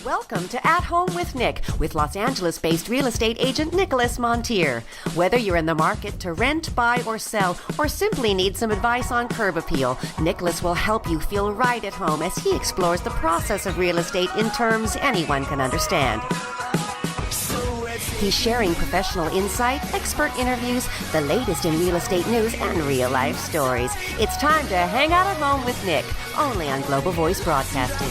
Welcome to At Home with Nick with Los Angeles-based real estate agent Nicholas Monteer. Whether you're in the market to rent, buy, or sell, or simply need some advice on curb appeal, Nicholas will help you feel right at home as he explores the process of real estate in terms anyone can understand. He's sharing professional insight, expert interviews, the latest in real estate news, and real-life stories. It's time to hang out at home with Nick, only on Global Voice Broadcasting.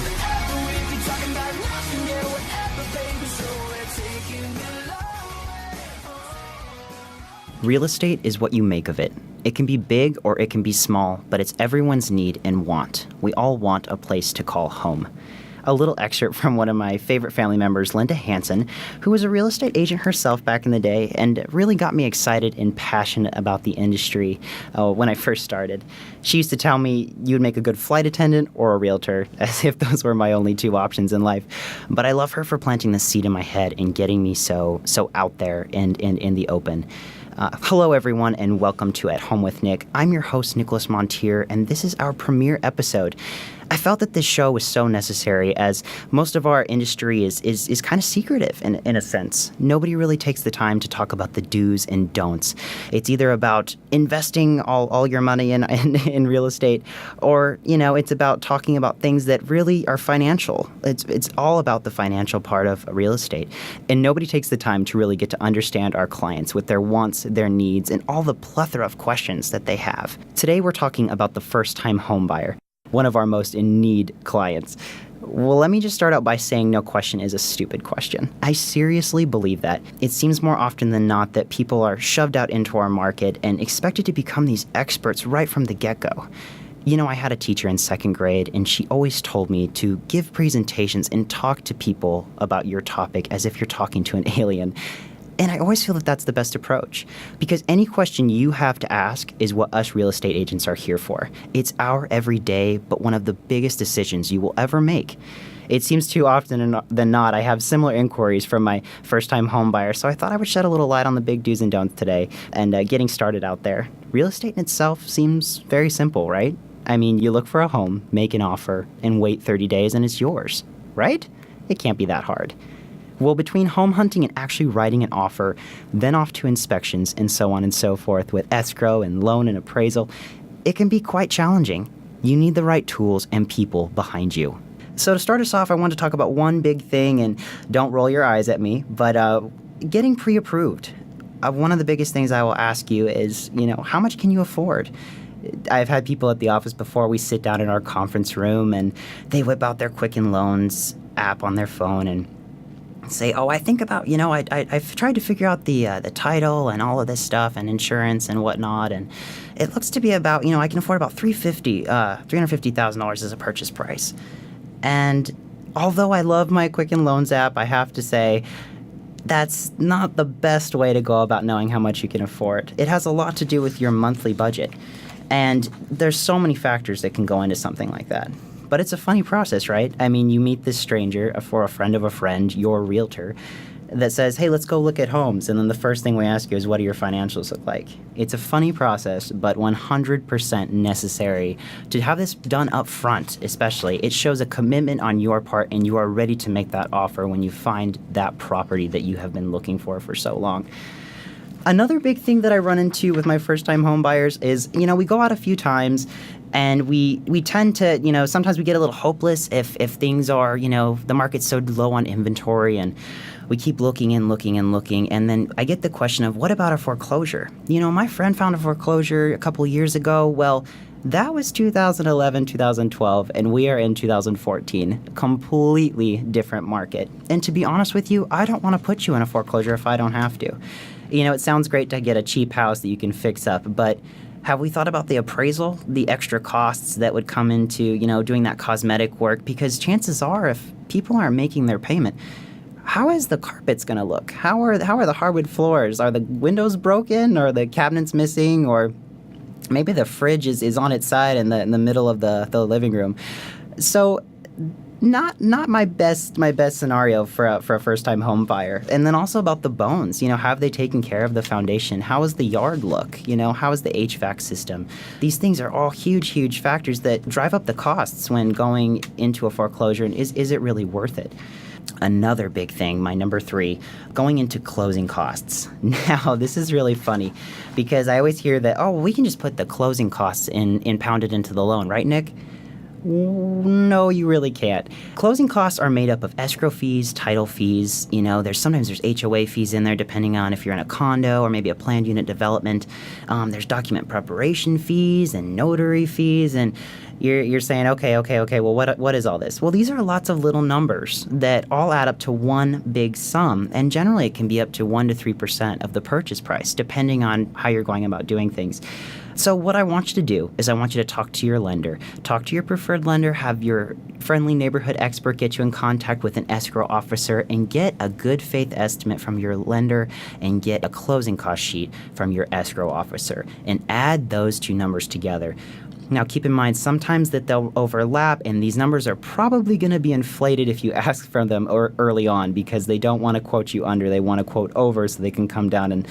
Real estate is what you make of it. It can be big or it can be small, but it's everyone's need and want. We all want a place to call home. A little excerpt from one of my favorite family members, Linda Hansen, who was a real estate agent herself back in the day and really got me excited and passionate about the industry when I first started. She used to tell me you would make a good flight attendant or a realtor, as if those were my only two options in life. But I love her for planting the seed in my head and getting me so out there and in the open. Hello, everyone, and welcome to At Home with Nick. I'm your host, Nicholas Monteer, and this is our premiere episode. I felt that this show was so necessary as most of our industry is kind of secretive in a sense. Nobody really takes the time to talk about the do's and don'ts. It's either about investing all your money in real estate or, it's about talking about things that really are financial. It's all about the financial part of real estate. And nobody takes the time to really get to understand our clients with their wants, their needs, and all the plethora of questions that they have. Today we're talking about the first-time home buyer, one of our most in-need clients. Well, let me just start out by saying no question is a stupid question. I seriously believe that. It seems more often than not that people are shoved out into our market and expected to become these experts right from the get-go. I had a teacher in second grade, and she always told me to give presentations and talk to people about your topic as if you're talking to an alien. And I always feel that that's the best approach, because any question you have to ask is what us real estate agents are here for. It's our everyday, but one of the biggest decisions you will ever make. It seems too often than not I have similar inquiries from my first-time home buyer, so I thought I would shed a little light on the big do's and don'ts today and getting started out there. Real estate in itself seems very simple, right? I mean, you look for a home, make an offer, and wait 30 days and it's yours, right? It can't be that hard. Well, between home hunting and actually writing an offer, then off to inspections and so on and so forth with escrow and loan and appraisal, it can be quite challenging. You need the right tools and people behind you. So to start us off, I want to talk about one big thing, and don't roll your eyes at me, but getting pre-approved. One of the biggest things I will ask you is, how much can you afford? I've had people at the office before. We sit down in our conference room and they whip out their Quicken Loans app on their phone and say, I think about, I've tried to figure out the title and all of this stuff and insurance and whatnot, and it looks to be about, I can afford about $350,000 as a purchase price. And although I love my Quicken Loans app, I have to say that's not the best way to go about knowing how much you can afford. It has a lot to do with your monthly budget, and there's so many factors that can go into something like that. But it's a funny process, right? I mean, you meet this stranger for a friend of a friend, your realtor, that says, hey, let's go look at homes. And then the first thing we ask you is, what do your financials look like? It's a funny process, but 100% necessary to have this done up front, especially. It shows a commitment on your part, and you are ready to make that offer when you find that property that you have been looking for so long. Another big thing that I run into with my first-time home buyers is, we go out a few times, and we tend to, sometimes we get a little hopeless if things are, the market's so low on inventory, and we keep looking and looking and looking. And then I get the question of, what about a foreclosure? My friend found a foreclosure a couple years ago. Well, that was 2011, 2012, and we are in 2014. Completely different market. And to be honest with you, I don't want to put you in a foreclosure if I don't have to. It sounds great to get a cheap house that you can fix up, but have we thought about the appraisal, the extra costs that would come into, doing that cosmetic work? Because chances are, if people aren't making their payment, how is the carpets going to look? How are the hardwood floors? Are the windows broken? Or the cabinets missing? Or maybe the fridge is on its side in the middle of the living room? So not my best scenario for a first-time home buyer. And then also about the bones, have they taken care of the foundation? How does the yard look? How is the HVAC system? These things are all huge factors that drive up the costs when going into a foreclosure. And is it really worth it? Another big thing, my number 3, going into closing costs. Now, this is really funny because I always hear that, oh, we can just put the closing costs in pounded into the loan, right, Nick? No, you really can't. Closing costs are made up of escrow fees, title fees. There's HOA fees in there depending on if you're in a condo or maybe a planned unit development. There's document preparation fees and notary fees, and you're saying, okay, well, what is all this? Well, these are lots of little numbers that all add up to one big sum, and generally it can be up to 1% to 3% of the purchase price, depending on how you're going about doing things. So what I want you to do is I want you to talk to your lender, talk to your preferred lender, have your friendly neighborhood expert get you in contact with an escrow officer, and get a good faith estimate from your lender and get a closing cost sheet from your escrow officer, and add those two numbers together. Now, keep in mind, sometimes that they'll overlap, and these numbers are probably going to be inflated if you ask for them early on, because they don't want to quote you under. They want to quote over so they can come down and,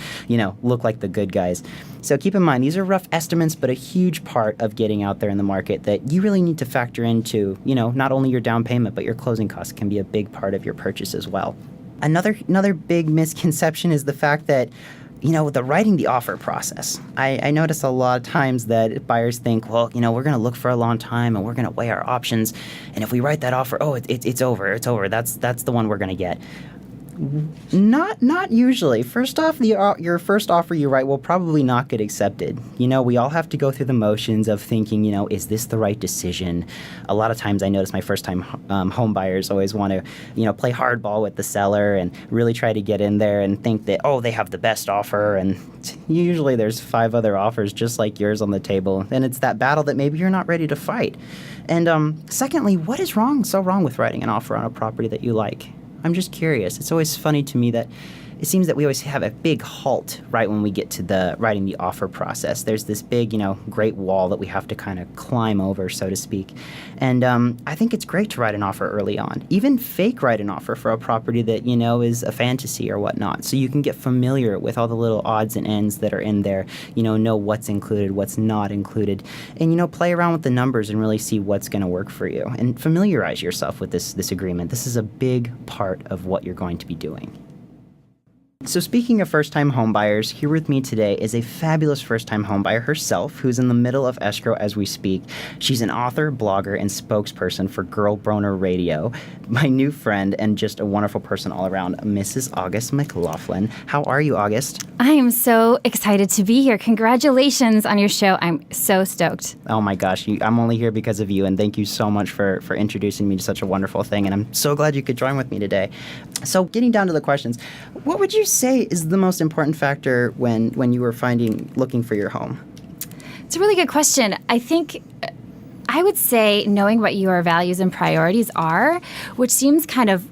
look like the good guys. So keep in mind, these are rough estimates, but a huge part of getting out there in the market that you really need to factor into, not only your down payment, but your closing costs can be a big part of your purchase as well. Another big misconception is the fact that the writing the offer process. I notice a lot of times that buyers think, well, we're going to look for a long time and we're going to weigh our options. And if we write that offer, it's over. That's the one we're going to get. Not usually. First off, your first offer you write will probably not get accepted. We all have to go through the motions of thinking, is this the right decision? A lot of times I notice my first-time home buyers always want to, play hardball with the seller and really try to get in there and think that, they have the best offer. And usually there's 5 other offers just like yours on the table. And it's that battle that maybe you're not ready to fight. And secondly, what is so wrong with writing an offer on a property that you like? I'm just curious. It's always funny to me that it seems that we always have a big halt right when we get to the writing the offer process. There's this big, great wall that we have to kind of climb over, so to speak. And I think it's great to write an offer early on. Even fake write an offer for a property that, is a fantasy or whatnot. So you can get familiar with all the little odds and ends that are in there, know what's included, what's not included, and, play around with the numbers and really see what's going to work for you. And familiarize yourself with this agreement. This is a big part of what you're going to be doing. So speaking of first-time homebuyers, here with me today is a fabulous first-time homebuyer herself who's in the middle of escrow as we speak. She's an author, blogger, and spokesperson for Girl Broner Radio. My new friend and just a wonderful person all around, Mrs. August McLaughlin. How are you, August? I am so excited to be here. Congratulations on your show. I'm so stoked. Oh my gosh, I'm only here because of you, and thank you so much for introducing me to such a wonderful thing, and I'm so glad you could join with me today. So getting down to the questions, what would you say is the most important factor when you were looking for your home? It's a really good question. I think I would say knowing what your values and priorities are, which seems kind of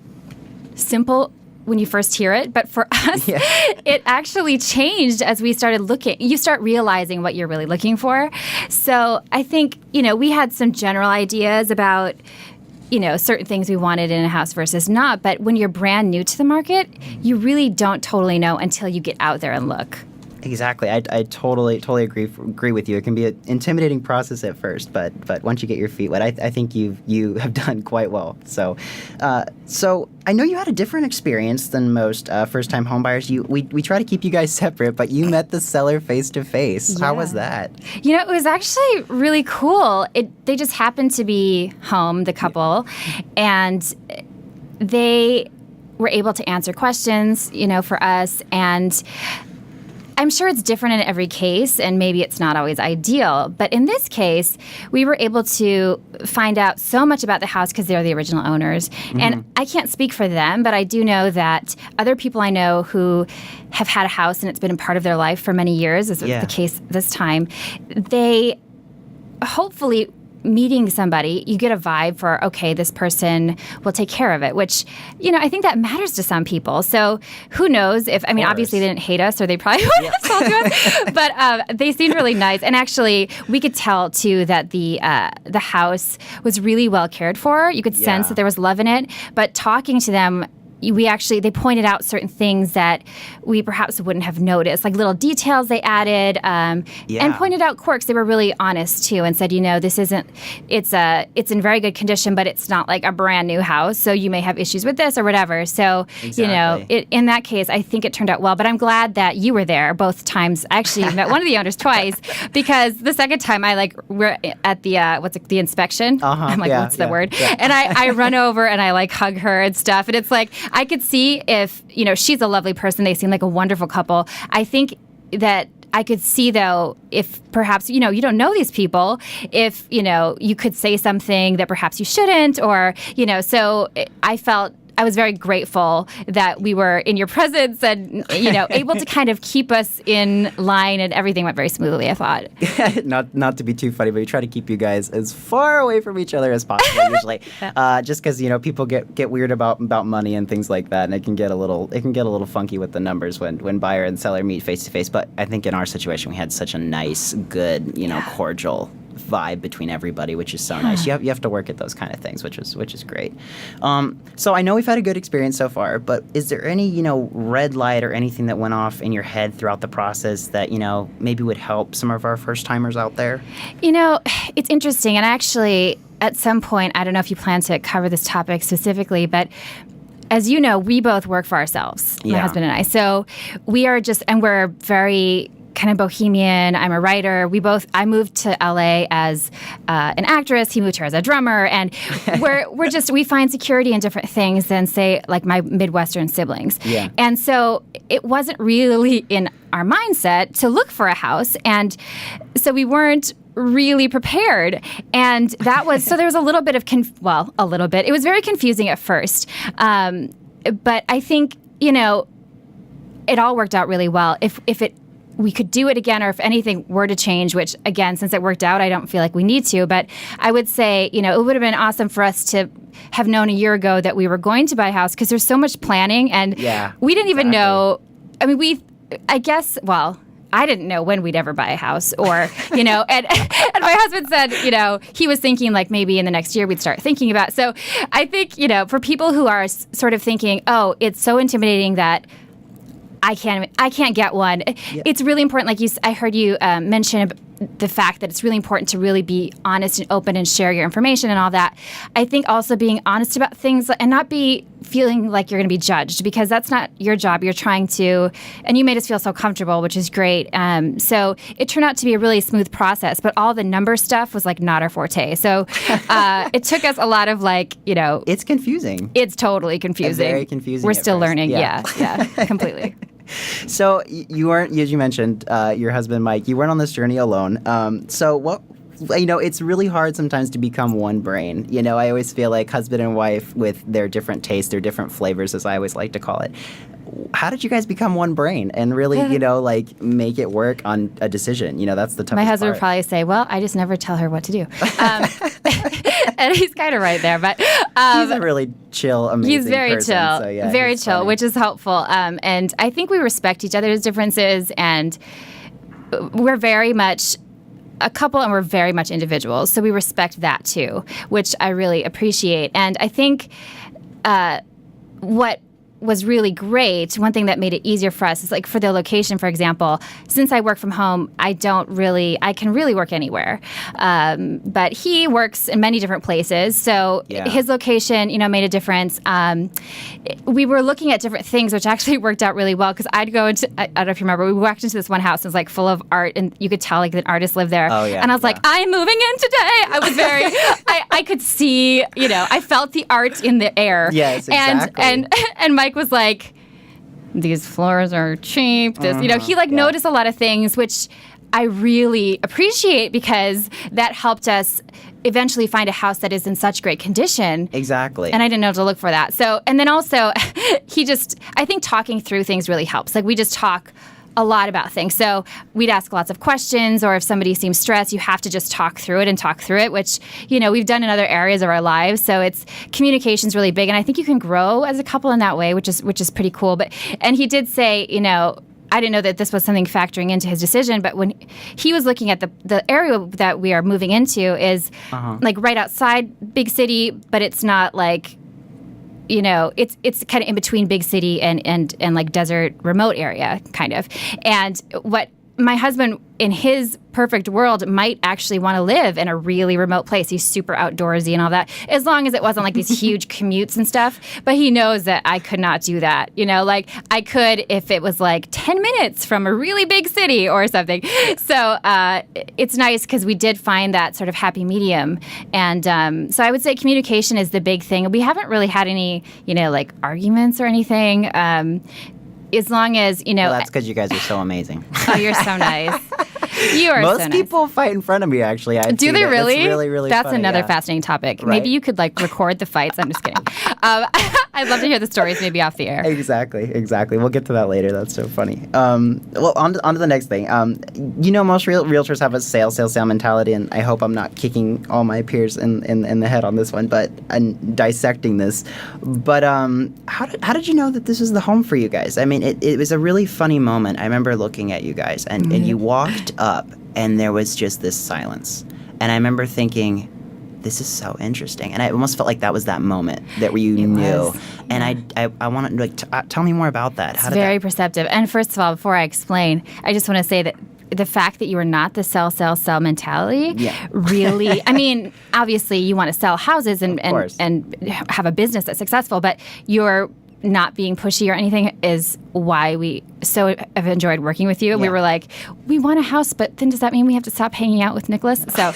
simple when you first hear it, but for us, It actually changed as we started looking. You start realizing what you're really looking for. So I think, we had some general ideas about certain things we wanted in a house versus not. But when you're brand new to the market, you really don't totally know until you get out there and look. Exactly. I totally agree with you. It can be an intimidating process at first, but once you get your feet wet, I think you have done quite well. So I know you had a different experience than most first-time homebuyers. We try to keep you guys separate, but you met the seller face-to-face. Yeah. How was that? It was actually really cool. They just happened to be home, the couple, and they were able to answer questions, for us, and I'm sure it's different in every case, and maybe it's not always ideal. But in this case, we were able to find out so much about the house because they're the original owners. Mm-hmm. And I can't speak for them, but I do know that other people I know who have had a house and it's been a part of their life for many years, as was the case this time, they hopefully meeting somebody, you get a vibe for, okay, this person will take care of it, which, I think that matters to some people. So who knows if, obviously they didn't hate us or they probably wouldn't have sold to us, but they seemed really nice. And actually, we could tell, too, that the house was really well cared for. You could sense that there was love in it. But talking to them, they pointed out certain things that we perhaps wouldn't have noticed, like little details they added, and pointed out quirks. They were really honest too, and said, this isn't, it's in very good condition, but it's not like a brand new house, so you may have issues with this or whatever. So, in that case, I think it turned out well. But I'm glad that you were there both times. I actually met one of the owners twice, because the second time we're at the inspection. I'm like, what's the word? Yeah. And I run over and I hug her and stuff, and it's like, I could see if, she's a lovely person. They seem like a wonderful couple. I think that I could see, though, if perhaps, you don't know these people, if, you could say something that perhaps you shouldn't, or, so I was very grateful that we were in your presence and, able to kind of keep us in line, and everything went very smoothly, I thought. Not to be too funny, but we try to keep you guys as far away from each other as possible usually. Just because, people get weird about money and things like that, and it can get a little funky with the numbers when buyer and seller meet face to face. But I think in our situation we had such a nice, good, cordial vibe between everybody, which is so nice. You have to work at those kind of things, which is great. So I know we've had a good experience so far, but is there any red light or anything that went off in your head throughout the process that maybe would help some of our first timers out there? It's interesting, and actually at some point, I don't know if you plan to cover this topic specifically, but as you know, we both work for ourselves, my husband and I. So we're very kind of bohemian. I'm a writer. I moved to LA as an actress. He moved here as a drummer, and we find security in different things than, say, like my Midwestern siblings. Yeah. And so it wasn't really in our mindset to look for a house, and so we weren't really prepared. And that was, so there was a little bit of, a little bit. It was very confusing at first. But I think, it all worked out really well. If we could do it again, or if anything were to change, which, again, since it worked out, I don't feel like we need to. But I would say, it would have been awesome for us to have known a year ago that we were going to buy a house, because there's so much planning, and we didn't even know. I mean, I didn't know when we'd ever buy a house, or, and my husband said, he was thinking like maybe in the next year we'd start thinking about. So I think, for people who are sort of thinking, oh, it's so intimidating that I can't get one. Yeah. It's really important. I heard you mention the fact that it's really important to really be honest and open and share your information and all that. I think also being honest about things and not be feeling like you're going to be judged, because that's not your job. You're trying to, and you made us feel so comfortable, which is great. So it turned out to be a really smooth process, but all the number stuff was not our forte. So it took us a lot of It's confusing. It's totally confusing. Very confusing. We're still learning. Yeah, completely. So you weren't, as you mentioned, your husband, Mike, you weren't on this journey alone. So what, it's really hard sometimes to become one brain. I always feel like husband and wife with their different tastes, their different flavors, as I always like to call it. How did you guys become one brain and really, make it work on a decision? That's the toughest My husband part. would probably say, well, I just never tell her what to do. And he's kind of right there. But he's a really chill, amazing He's very person, chill. So yeah, very chill, which is helpful. And I think we respect each other's differences, and we're very much a couple, and we're very much individuals. So we respect that too, which I really appreciate. And I think what was really great, one thing that made it easier for us is for the location, for example, since I work from home, I can really work anywhere. But he works in many different places. So his location, made a difference. We were looking at different things, which actually worked out really well, because I'd go into, I don't know if you remember, we walked into this one house, and it was full of art, and you could tell an artist lived there. Oh, yeah, and I was like, I'm moving in today. I was very, I could see, I felt the art in the air. Yes, exactly. And Mike was like, these floors are cheap. This, he noticed a lot of things, which I really appreciate, because that helped us eventually find a house that is in such great condition. Exactly. And I didn't know to look for that. So, and then also, I think talking through things really helps. We just talk a lot about things. So we'd ask lots of questions, or if somebody seems stressed, you have to just talk through it, which, we've done in other areas of our lives. So communication's really big. And I think you can grow as a couple in that way, which is pretty cool. And he did say, I didn't know that this was something factoring into his decision, but when he was looking at the area that we are moving into is right outside big city, but it's not it's kind of in between big city and like desert remote area kind of. And what my husband, in his perfect world, might actually want to live in a really remote place. He's super outdoorsy and all that, as long as it wasn't like these huge commutes and stuff. But he knows that I could not do that. Like I could if it was like 10 minutes from a really big city or something. So it's nice because we did find that sort of happy medium. And so I would say communication is the big thing. We haven't really had any, like arguments or anything. As long as, Well, that's because you guys are so amazing. Oh, you're so nice. You are Most so nice. people fight in front of me, actually. Do they really? That's really, really That's funny, another yeah. fascinating topic. Right. Maybe you could, record the fights. I'm just kidding. I'd love to hear the stories maybe off the air. Exactly. We'll get to that later. That's so funny. Well, on to the next thing. Most realtors have a sale mentality, and I hope I'm not kicking all my peers in the head on this one, but and dissecting this. But how did you know that this was the home for you guys? I mean, it was a really funny moment. I remember looking at you guys, and you walked up, and there was just this silence. And I remember thinking, this is so interesting. And I almost felt like that was that moment that where you knew. And I want to tell me more about that. It's very perceptive. And first of all, before I explain, I just want to say that the fact that you are not the sell mentality really, I mean, obviously you want to sell houses and have a business that's successful, but you're not being pushy or anything is why we so have enjoyed working with you. And we were like, we want a house, but then does that mean we have to stop hanging out with Nicholas? So,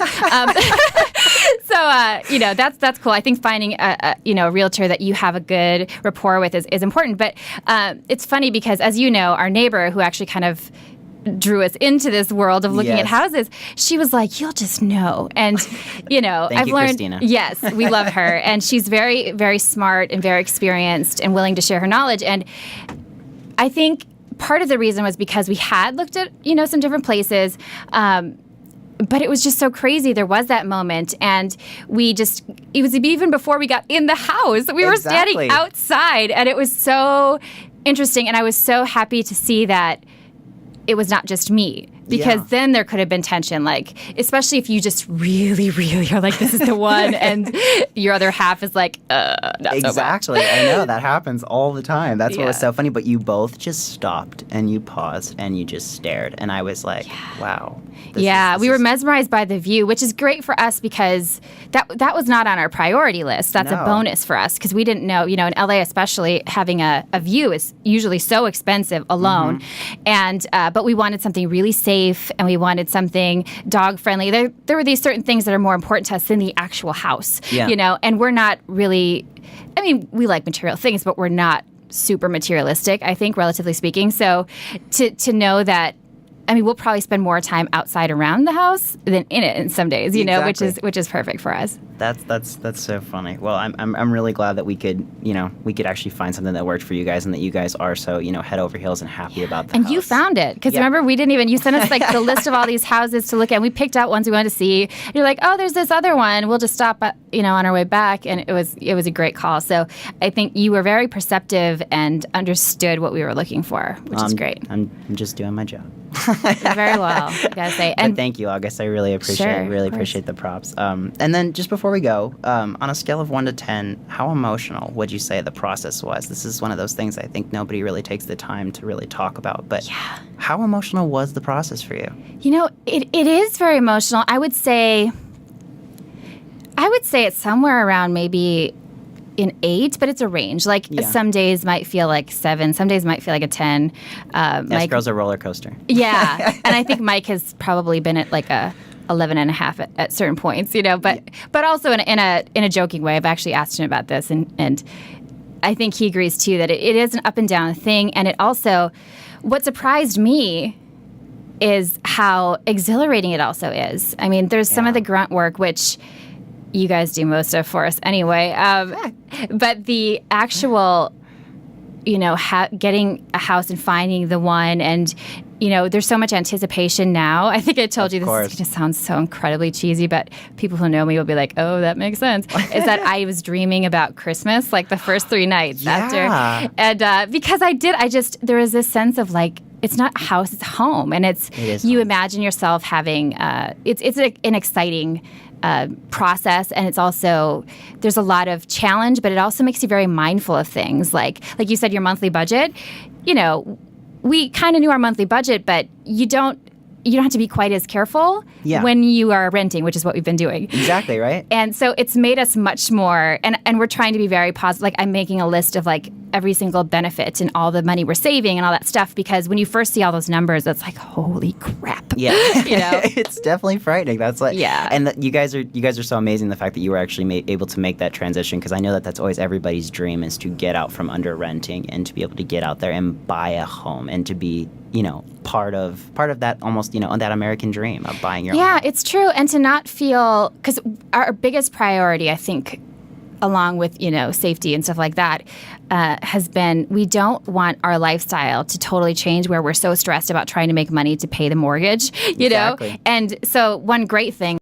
that's cool. I think finding a realtor that you have a good rapport with is important. But it's funny because, as you know, our neighbor who actually kind of drew us into this world of looking at houses, she was like, you'll just know. And, I've learned, Christina. Yes, we love her. And she's very, very smart and very experienced and willing to share her knowledge. And I think part of the reason was because we had looked at, some different places, but it was just so crazy. There was that moment, and it was even before we got in the house. We were standing outside, and it was so interesting. And I was so happy to see that it was not just me, because then there could have been tension, especially if you just really, really are like, this is the one, and your other half is like, not exactly. so much. I know that happens all the time. That's what was so funny. But you both just stopped and you paused and you just stared, and I was like, wow. We were mesmerized by the view, which is great for us because that was not on our priority list. That's a bonus for us because we didn't know, in LA especially, having a view is usually so expensive alone. And but we wanted something really safe, and we wanted something dog friendly. There were these certain things that are more important to us than the actual house, and we're not really, we like material things, but we're not super materialistic, I think, relatively speaking. So to know that, we'll probably spend more time outside around the house than in it in some days, which is perfect for us. That's so funny. Well, I'm really glad that we could actually find something that worked for you guys, and that you guys are so head over heels and happy about the house. And you found it because remember you sent us the list of all these houses to look at. And we picked out ones we wanted to see. And you're like, oh, there's this other one. We'll just stop on our way back, and it was a great call. So I think you were very perceptive and understood what we were looking for, which is great. I'm just doing my job. Very well, I gotta say. And but thank you, August. I really appreciate the props. And then just before we go, on a scale of 1 to 10, how emotional would you say the process was? This is one of those things I think nobody really takes the time to really talk about. But how emotional was the process for you? It is very emotional. I would say it's somewhere around maybe an 8, but it's a range. Some days might feel like 7, some days might feel like a 10. This girl's a roller coaster. Yeah, and I think Mike has probably been at a 11.5 at certain points, but also in a joking way. I've actually asked him about this, and I think he agrees too that it is an up and down thing. And it also, what surprised me is how exhilarating it also is. There's some of the grunt work, which you guys do most of for us anyway. But the actual, getting a house and finding the one, and, there's so much anticipation now. I think I told you this is going to sound so incredibly cheesy, but people who know me will be like, oh, that makes sense. Is that I was dreaming about Christmas the first 3 nights after. And because there is this sense of it's not a house, it's home. And you imagine yourself having, it's an exciting process, and it's also there's a lot of challenge, but it also makes you very mindful of things like you said, your monthly budget. We kind of knew our monthly budget, but you don't have to be quite as careful when you are renting, which is what we've been doing. Exactly, right? And so it's made us much more, and we're trying to be very positive. Like, I'm making a list of like every single benefit and all the money we're saving and all that stuff, because when you first see all those numbers, it's like, holy crap. Yeah. It's definitely frightening. That's like, and you guys are so amazing, the fact that you were actually able to make that transition, because I know that that's always everybody's dream, is to get out from under renting and to be able to get out there and buy a home and to be part of that almost, that American dream of buying your own home. It's true. And to not feel, because our biggest priority, I think, along with, safety and stuff like that, has been, we don't want our lifestyle to totally change where we're so stressed about trying to make money to pay the mortgage, Exactly. And so one great thing